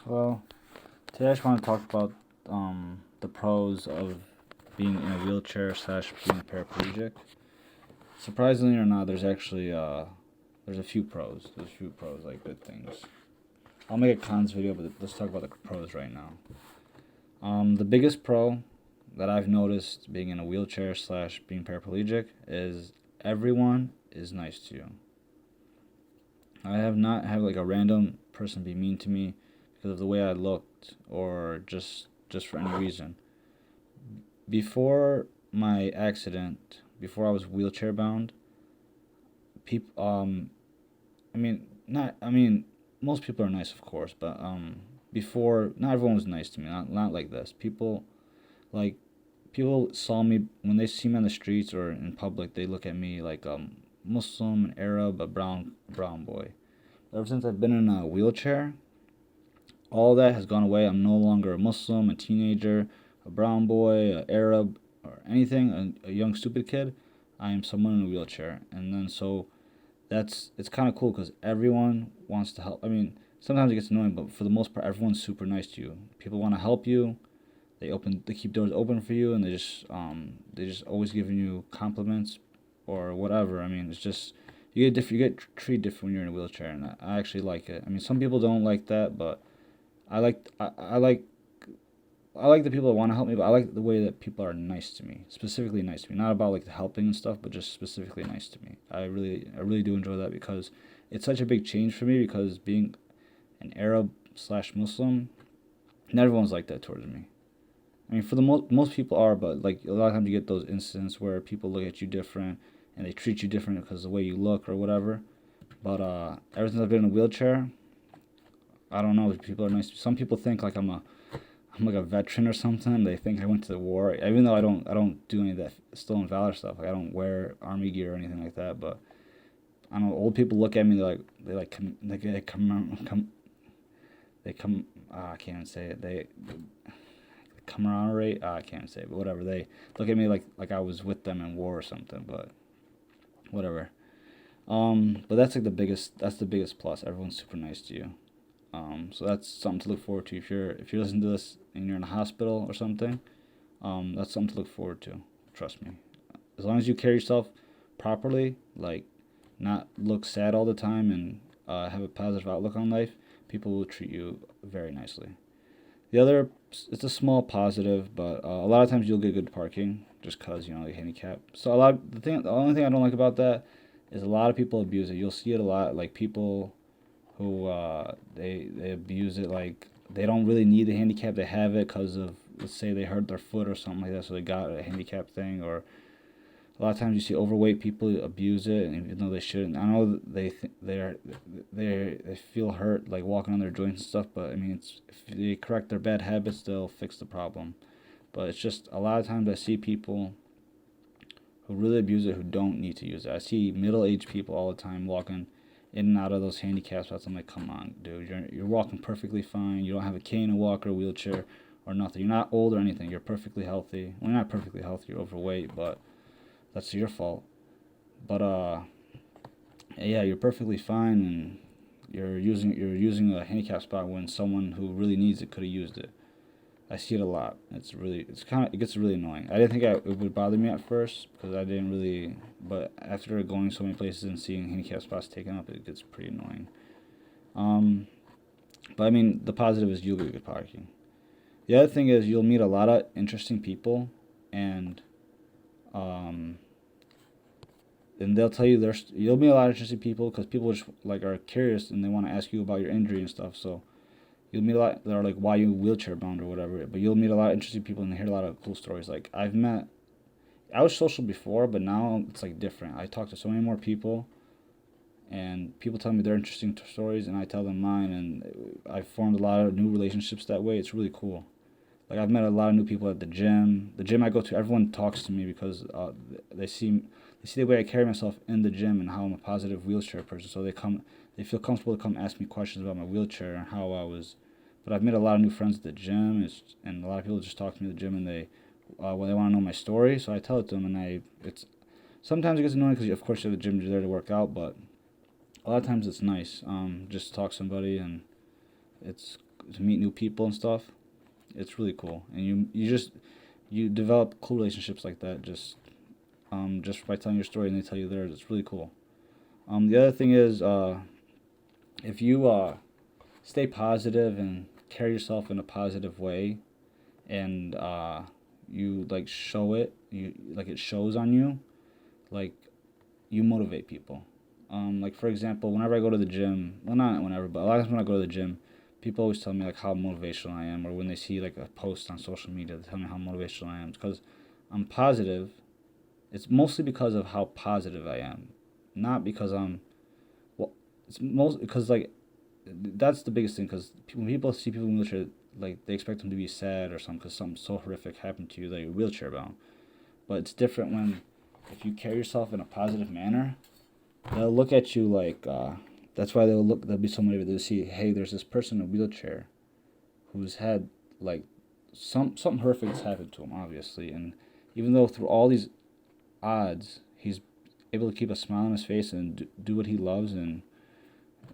Well, today I just want to talk about the pros of being in a wheelchair slash being paraplegic. Surprisingly or not, there's actually there's a few pros. There's a few pros, like good things. I'll make a cons video, but let's talk about the pros right now. The biggest pro that I've noticed being in a wheelchair slash being paraplegic is everyone is nice to you. I have not had like a random person be mean to me because of the way I looked or just for any reason. Before my accident, before I was wheelchair bound, people I mean not I mean most people are nice of course, but before not everyone was nice to me. Not like this. Like people saw me when they see me on the streets or in public, they look at me like Muslim, an Arab, a brown boy. Ever since I've been in a wheelchair, all that has gone away. I'm no longer a Muslim, a teenager, a brown boy, a Arab, or anything, a young stupid kid. I am someone in a wheelchair, and then so it's kind of cool because everyone wants to help. I mean, sometimes it gets annoying, but for the most part, everyone's super nice to you. People want to help you. They keep doors open for you, and they just always giving you compliments or whatever. I mean, it's just you get treated different when you're in a wheelchair, and I actually like it. I mean, some people don't like that, but I like I like I like the people that want to help me, but I like the way that people are nice to me, specifically nice to me. Not about like the helping and stuff, but just specifically nice to me. I really do enjoy that because it's such a big change for me. Because being an Arab slash Muslim, not everyone's like that towards me. I mean, for the most people are, but like a lot of times you get those incidents where people look at you different and they treat you different because of the way you look or whatever. But ever since I've been in a wheelchair, I don't know. People are nice. Some people think like I'm like a veteran or something. They think I went to the war, even though I don't do any of that stolen valor stuff. Like I don't wear army gear or anything like that. But I don't know. Old people look at me. They come. I can't even say it. They camaraderie. I can't say it, but whatever. They look at me like I was with them in war or something. But whatever. But that's like the biggest. That's the biggest plus. Everyone's super nice to you. So that's something to look forward to if you're listening to this and you're in a hospital or something. That's something to look forward to. Trust me. As long as you carry yourself properly, like not look sad all the time and have a positive outlook on life, people will treat you very nicely. The other, it's a small positive, but a lot of times you'll get good parking just cause you know like handicap. So the only thing I don't like about that is a lot of people abuse it. You'll see it a lot, like people who they abuse it like they don't really need the handicap. They have it because of let's say they hurt their foot or something like that, so they got a handicap thing. Or a lot of times you see overweight people abuse it, and even though they shouldn't. I know they feel hurt like walking on their joints and stuff, but I mean it's if they correct their bad habits, they'll fix the problem. But it's just a lot of times I see people who really abuse it who don't need to use it. I see middle-aged people all the time walking in and out of those handicap spots. I'm like, come on, dude, you're walking perfectly fine. You don't have a cane, a walker, a wheelchair, or nothing. You're not old or anything. You're perfectly healthy. Well, you're not perfectly healthy. You're overweight, but that's your fault. But yeah, you're perfectly fine, and you're using a handicap spot when someone who really needs it could have used it. I see it a lot. It gets really annoying. I didn't think it would bother me at first because I didn't really, but after going so many places and seeing handicap spots taken up, it gets pretty annoying. Um, but I mean, the positive is you'll get good parking. The other thing is you'll meet a lot of interesting people, and um, and they'll tell you you'll meet a lot of interesting people because people just like are curious and they want to ask you about your injury and stuff. So you'll meet a lot that are like, why you wheelchair bound or whatever. But you'll meet a lot of interesting people and hear a lot of cool stories. Like I was social before, but now it's like different. I talk to so many more people, and people tell me their interesting stories, and I tell them mine, and I've formed a lot of new relationships that way. It's really cool. Like I've met a lot of new people at the gym. The gym I go to, everyone talks to me because they see they see the way I carry myself in the gym and how I'm a positive wheelchair person. So they feel comfortable to come ask me questions about my wheelchair and how I was. But I've made a lot of new friends at the gym, and a lot of people just talk to me at the gym, and they want to know my story. So I tell it to them, and it's sometimes it gets annoying because of course you're at the gym, you're there to work out, but a lot of times it's nice just to talk to somebody, and it's to meet new people and stuff. It's really cool, and you develop cool relationships like that just by telling your story and they tell you theirs. It's really cool. The other thing is if you stay positive and carry yourself in a positive way, and you like show it, you like it shows on you, like you motivate people. Like for example, whenever I go to the gym, well not whenever, but a lot of times when I go to the gym, people always tell me like how motivational I am, or when they see like a post on social media, they tell me how motivational I am because I'm positive. It's mostly because of how positive I am, not because I'm well. It's most because like that's the biggest thing because when people see people in wheelchair, like they expect them to be sad or something because something so horrific happened to you that you're wheelchair bound. But it's different when if you carry yourself in a positive manner, they'll look at you like that's why they'll be so motivated to see, hey, there's this person in a wheelchair who's had like something horrific has happened to him obviously, and even though through all these odds he's able to keep a smile on his face and do what he loves and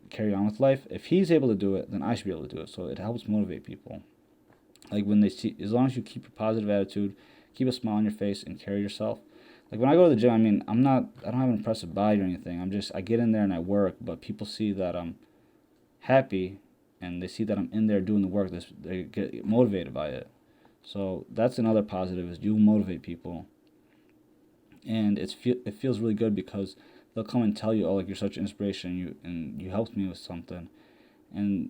carry on with life. If he's able to do it, then I should be able to do it. So it helps motivate people. Like when they see, as long as you keep a positive attitude, keep a smile on your face, and carry yourself. Like when I go to the gym, I mean, I don't have an impressive body or anything. I get in there and I work, but people see that I'm happy, and they see that I'm in there doing the work. They get motivated by it. So that's another positive is you motivate people, and it feels really good because they'll come and tell you, oh, like you're such an inspiration, you helped me with something, and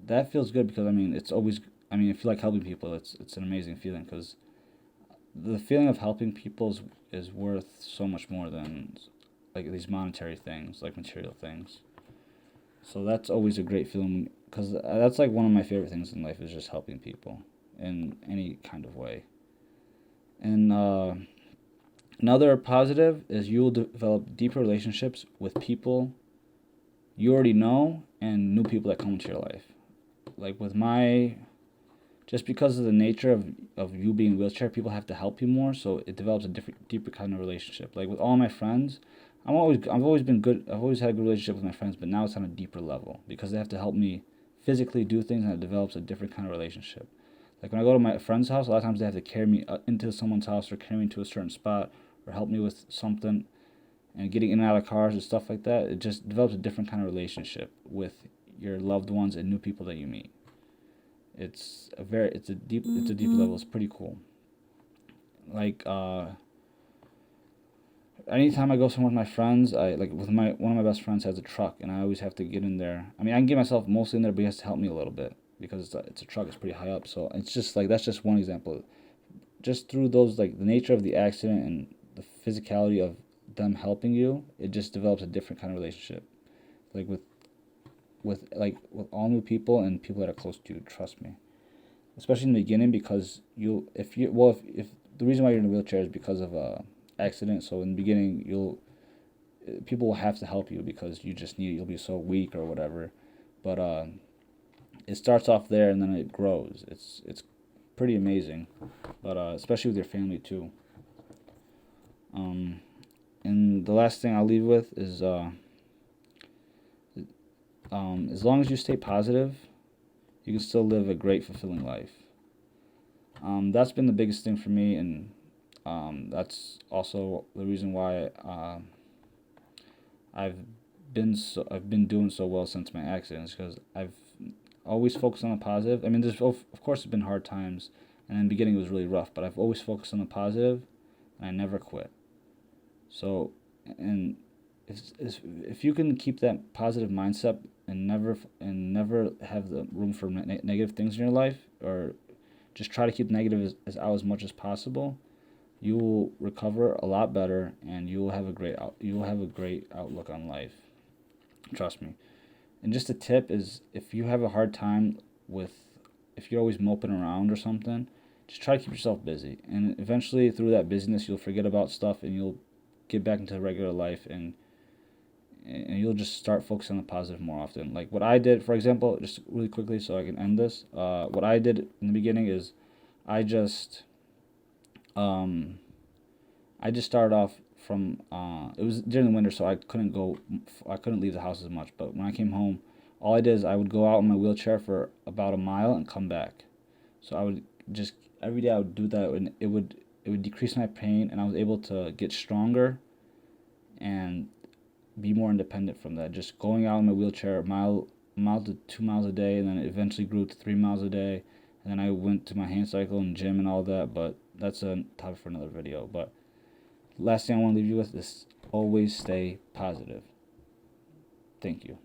that feels good because it's always if you like helping people, it's an amazing feeling because the feeling of helping people is worth so much more than like these monetary things, like material things. So that's always a great feeling because that's like one of my favorite things in life is just helping people in any kind of way. And another positive is you will develop deeper relationships with people you already know and new people that come into your life. Like with just because of the nature of you being in a wheelchair, people have to help you more, so it develops a deeper kind of relationship. Like with all my friends, I've always been good. I've always had a good relationship with my friends, but now it's on a deeper level because they have to help me physically do things, and it develops a different kind of relationship. Like when I go to my friend's house, a lot of times they have to carry me into someone's house or carry me to a certain spot or help me with something, and getting in and out of cars and stuff like that. It just develops a different kind of relationship with your loved ones and new people that you meet. It's a deep level. It's pretty cool. Like anytime I go somewhere with my friends, I like with one of my best friends has a truck, and I always have to get in there. I can get myself mostly in there, but he has to help me a little bit because it's a truck. It's pretty high up, so it's just like that's just one example. Just through those like the nature of the accident and the physicality of them helping you, it just develops a different kind of relationship. Like with all new people and people that are close to you. Trust me, especially in the beginning because if the reason why you're in a wheelchair is because of a accident. So in the beginning, people will have to help you because you'll be so weak or whatever. But it starts off there and then it grows. It's pretty amazing, but especially with your family too. And the last thing I'll leave with is as long as you stay positive, you can still live a great, fulfilling life. That's been the biggest thing for me, and that's also the reason why I've I've been doing so well since my accidents because I've always focused on the positive. There's of course it's been hard times, and in the beginning it was really rough, but I've always focused on the positive, and I never quit. So, and if you can keep that positive mindset and never have the room for negative things in your life, or just try to keep negative as out as much as possible, you will recover a lot better, and you will have a great outlook on life. Trust me. And just a tip is if you have a hard time if you're always moping around or something, just try to keep yourself busy, and eventually through that busyness you'll forget about stuff and you'll get back into regular life, and you'll just start focusing on the positive more often. Like what I did, for example, just really quickly so I can end this. What I did in the beginning is I just started off from it was during the winter, so I couldn't leave the house as much. But when I came home, all I did is I would go out in my wheelchair for about a mile and come back. So I would just every day I would do that, and it would decrease my pain, and I was able to get stronger and be more independent from that. Just going out in my wheelchair a mile to 2 miles a day, and then it eventually grew to 3 miles a day, and then I went to my hand cycle and gym and all that. But that's a topic for another video. But last thing I want to leave you with is always stay positive. Thank you.